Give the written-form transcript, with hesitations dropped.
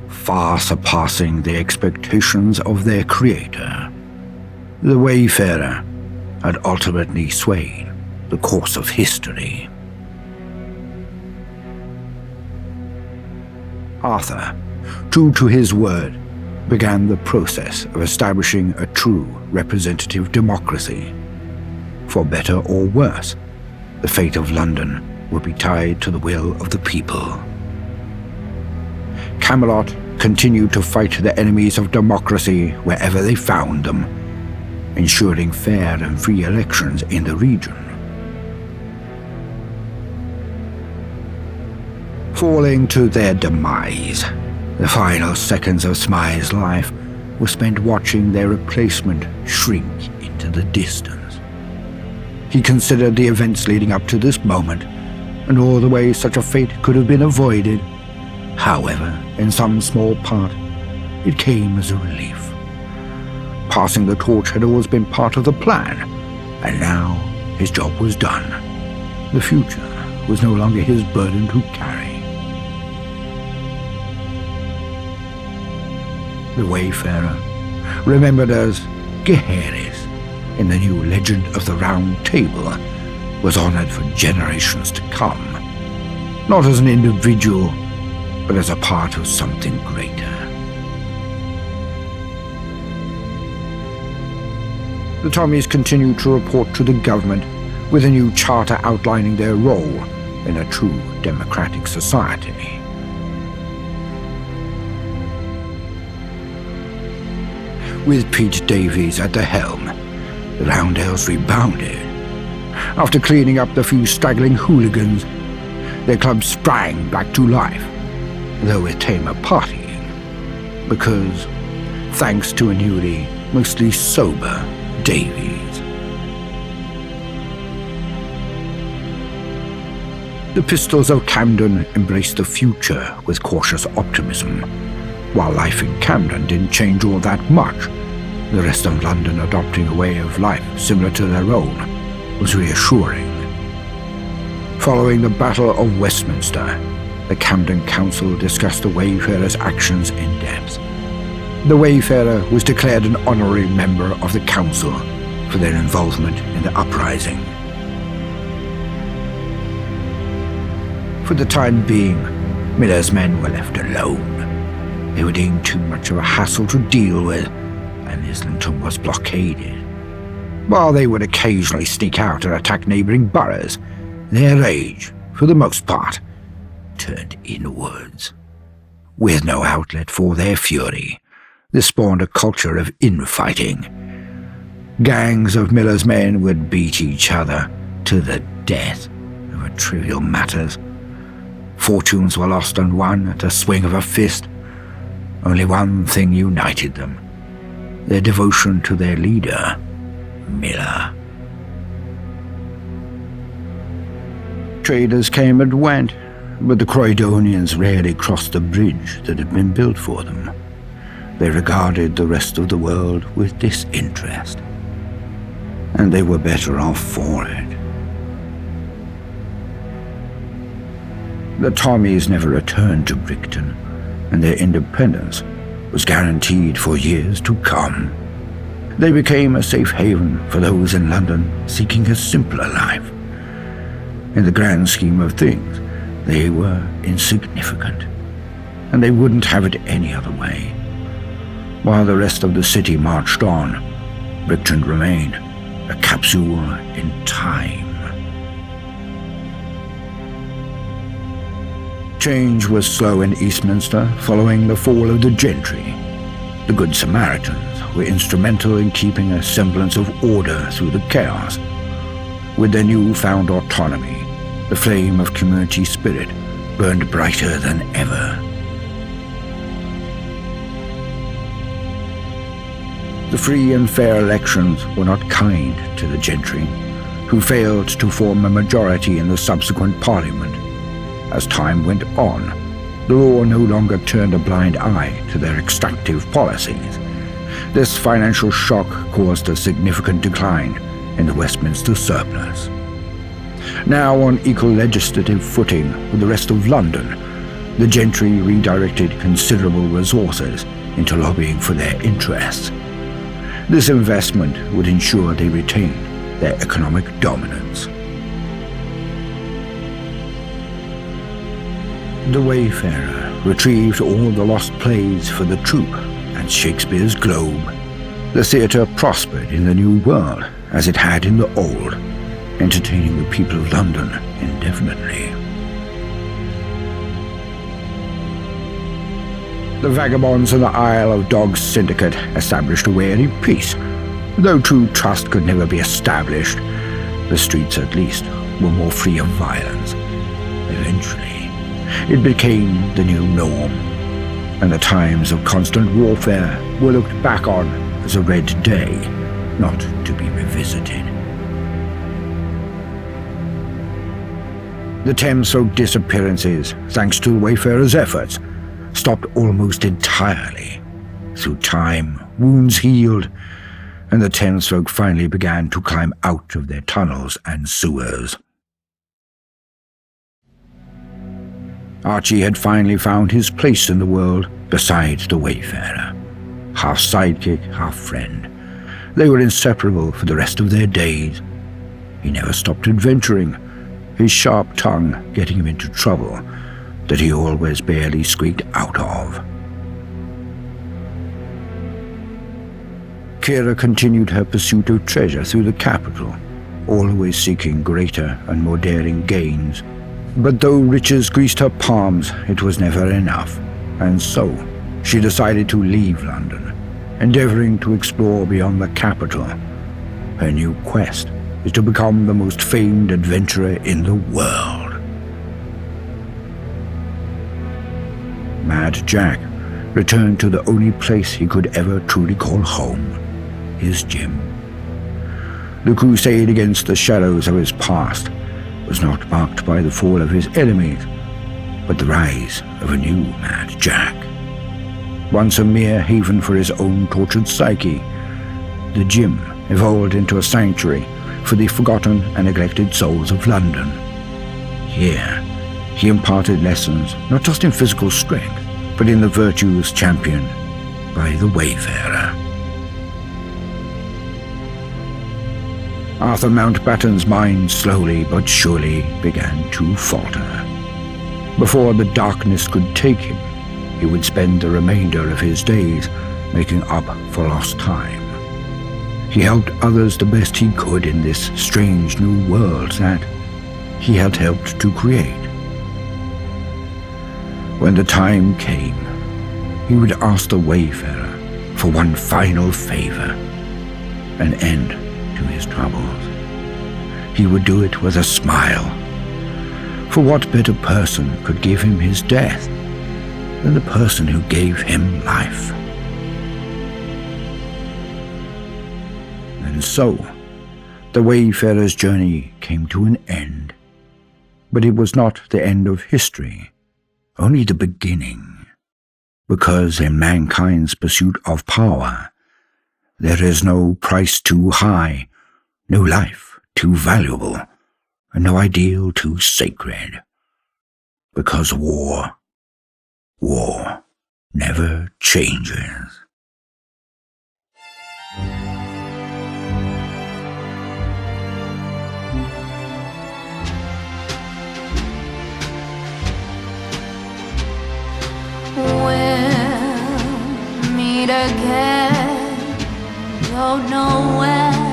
far surpassing the expectations of their creator. The Wayfarer had ultimately swayed the course of history. Arthur, true to his word, began the process of establishing a true representative democracy. For better or worse, the fate of London would be tied to the will of the people. Camelot continued to fight the enemies of democracy wherever they found them, ensuring fair and free elections in the region. Falling to their demise, the final seconds of Smythe's life were spent watching their replacement shrink into the distance. He considered the events leading up to this moment, and all the ways such a fate could have been avoided. However, in some small part, it came as a relief. Passing the torch had always been part of the plan, and now his job was done. The future was no longer his burden to carry. The Wayfarer, remembered as Gaheris in the new legend of the Round Table, was honored for generations to come, not as an individual, but as a part of something greater. The Tommies continued to report to the government with a new charter outlining their role in a true democratic society. With Pete Davies at the helm, the Roundels rebounded. After cleaning up the few straggling hooligans, their club sprang back to life, though with tamer partying, because, thanks to a newly, mostly sober Davies. The Pistols of Camden embraced the future with cautious optimism. While life in Camden didn't change all that much, the rest of London adopting a way of life similar to their own was reassuring. Following the Battle of Westminster, the Camden Council discussed the Wayfarer's actions in depth. The Wayfarer was declared an honorary member of the Council for their involvement in the uprising. For the time being, Miller's men were left alone. They were deemed too much of a hassle to deal with, and Islington was blockaded. While they would occasionally sneak out and attack neighbouring boroughs, their rage, for the most part, turned inwards. With no outlet for their fury, this spawned a culture of infighting. Gangs of Miller's men would beat each other to the death over trivial matters. Fortunes were lost and won at a swing of a fist. Only one thing united them: their devotion to their leader, Miller. Traders came and went, but the Croydonians rarely crossed the bridge that had been built for them. They regarded the rest of the world with disinterest, and they were better off for it. The Tommies never returned to Brixton, and their independence was guaranteed for years to come. They became a safe haven for those in London seeking a simpler life. In the grand scheme of things, they were insignificant, and they wouldn't have it any other way. While the rest of the city marched on, Brixton remained a capsule in time. Change was slow in Eastminster following the fall of the gentry. The Good Samaritans were instrumental in keeping a semblance of order through the chaos. With their newfound autonomy, the flame of community spirit burned brighter than ever. The free and fair elections were not kind to the gentry, who failed to form a majority in the subsequent Parliament. As time went on, the law no longer turned a blind eye to their extractive policies. This financial shock caused a significant decline in the Westminster surplus. Now on equal legislative footing with the rest of London, The gentry redirected considerable resources into lobbying for their interests. This investment would ensure they retained their economic dominance. The Wayfarer retrieved all the lost plays for the troupe at Shakespeare's Globe. The theatre prospered in the New World as it had in the Old, entertaining the people of London indefinitely. The vagabonds in the Isle of Dogs syndicate established a wary peace. Though true trust could never be established, the streets at least were more free of violence. Eventually, it became the new norm, and the times of constant warfare were looked back on as a red day, not to be revisited. The Thames-folk disappearances, thanks to the Wayfarer's efforts, stopped almost entirely. Through time, wounds healed, and the Thames-folk finally began to climb out of their tunnels and sewers. Archie had finally found his place in the world beside the Wayfarer. Half sidekick, half friend. They were inseparable for the rest of their days. He never stopped adventuring, his sharp tongue getting him into trouble that he always barely squeaked out of. Kira continued her pursuit of treasure through the capital, always seeking greater and more daring gains. But though riches greased her palms, it was never enough, and so she decided to leave London, endeavoring to explore beyond the capital. Her new quest is to become the most famed adventurer in the world. Mad Jack returned to the only place he could ever truly call home, his gym. The crusade against the shadows of his past was not marked by the fall of his enemies, but the rise of a new Mad Jack. Once a mere haven for his own tortured psyche, the gym evolved into a sanctuary for the forgotten and neglected souls of London. Here, he imparted lessons not just in physical strength, but in the virtues championed by the Wayfarer. Arthur Mountbatten's mind slowly but surely began to falter. Before the darkness could take him, he would spend the remainder of his days making up for lost time. He helped others the best he could in this strange new world that he had helped to create. When the time came, he would ask the Wayfarer for one final favor, an end to his troubles. He would do it with a smile. For what better person could give him his death than the person who gave him life? And so, the Wayfarer's journey came to an end. But it was not the end of history, only the beginning. Because in mankind's pursuit of power, there is no price too high, no life too valuable, and no ideal too sacred. Because war never changes. We'll meet again, don't know when.